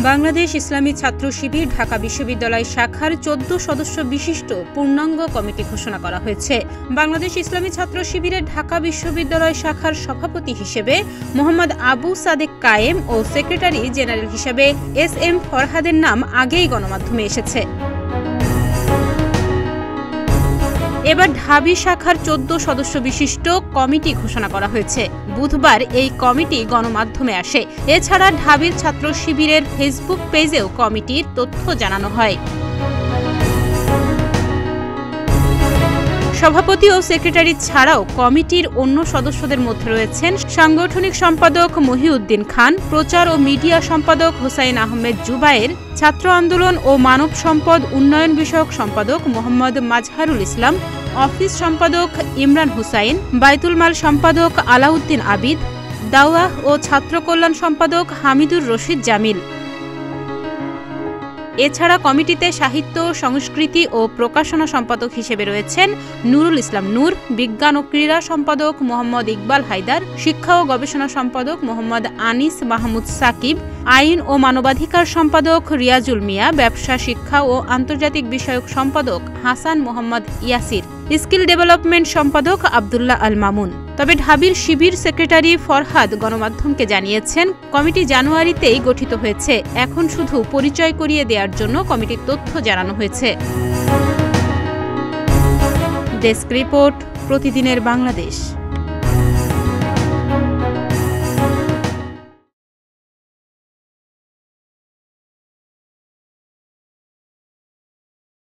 বাংলাদেশ ইসলামী ছাত্র শিবির ঢাকা বিশ্ববিদ্যালয় শাখার ১৪ সদস্য বিশিষ্ট পূর্ণাঙ্গ কমিটি ঘোষণা করা হয়েছে। বাংলাদেশ ইসলামী ছাত্র শিবিরের ঢাকা বিশ্ববিদ্যালয় শাখার সভাপতি হিসেবে মোহাম্মদ আবু সাদেক কায়েম ও সেক্রেটারি জেনারেল হিসেবে এস.এম. ফরহাদের নাম আগেই গণমাধ্যমে এসেছে। এবার ঢাবি শাখার ১৪ সদস্য বিশিষ্ট কমিটি ঘোষণা করা হয়েছে। বুধবার এই কমিটি গণমাধ্যমে আসে। এছাড়া ঢাবির ছাত্র শিবিরের ফেসবুক পেজেও কমিটির তথ্য জানানো হয়। সভাপতি ও সেক্রেটারি ছাড়াও কমিটির অন্য সদস্যদের মধ্যে রয়েছেন সাংগঠনিক সম্পাদক মহিউদ্দিন খান, প্রচার ও মিডিয়া সম্পাদক হোসাইন আহমেদ জুবায়ের, ছাত্র আন্দোলন ও মানব সম্পদ উন্নয়ন বিষয়ক সম্পাদক মোহাম্মদ মাজহারুল ইসলাম, অফিস সম্পাদক ইমরান হুসাইন, বাইতুল মাল সম্পাদক আলাউদ্দিন আবিদ, দাওয়াহ ও ছাত্র কল্যাণ সম্পাদক হামিদুর রশিদ জামিল। এছাড়া কমিটিতে সাহিত্য, সংস্কৃতি ও প্রকাশনা সম্পাদক হিসেবে রয়েছেন নুরুল ইসলাম নূর, বিজ্ঞান ও ক্রীড়া সম্পাদক মোহাম্মদ ইকবাল হায়দার, শিক্ষা ও গবেষণা সম্পাদক মোহাম্মদ আনিস মাহমুদ সাকিব, আইন ও মানবাধিকার সম্পাদক রিয়াজুল মিয়া, ব্যবসা, শিক্ষা ও আন্তর্জাতিক বিষয়ক সম্পাদক হাসান মোহাম্মদ ইয়াসির, স্কিল ডেভেলপমেন্ট সম্পাদক আব্দুল্লাহ আল মামুন। তবে ঢাবির শিবির সেক্রেটারি ফরহাদ গণমাধ্যমকে জানিয়েছেন, কমিটি জানুয়ারিতেই গঠিত হয়েছে, এখন শুধু পরিচয় করিয়ে দেওয়ার জন্য কমিটির তথ্য জানানো হয়েছে। ডেস্ক রিপোর্ট, প্রতিদিনের বাংলাদেশ।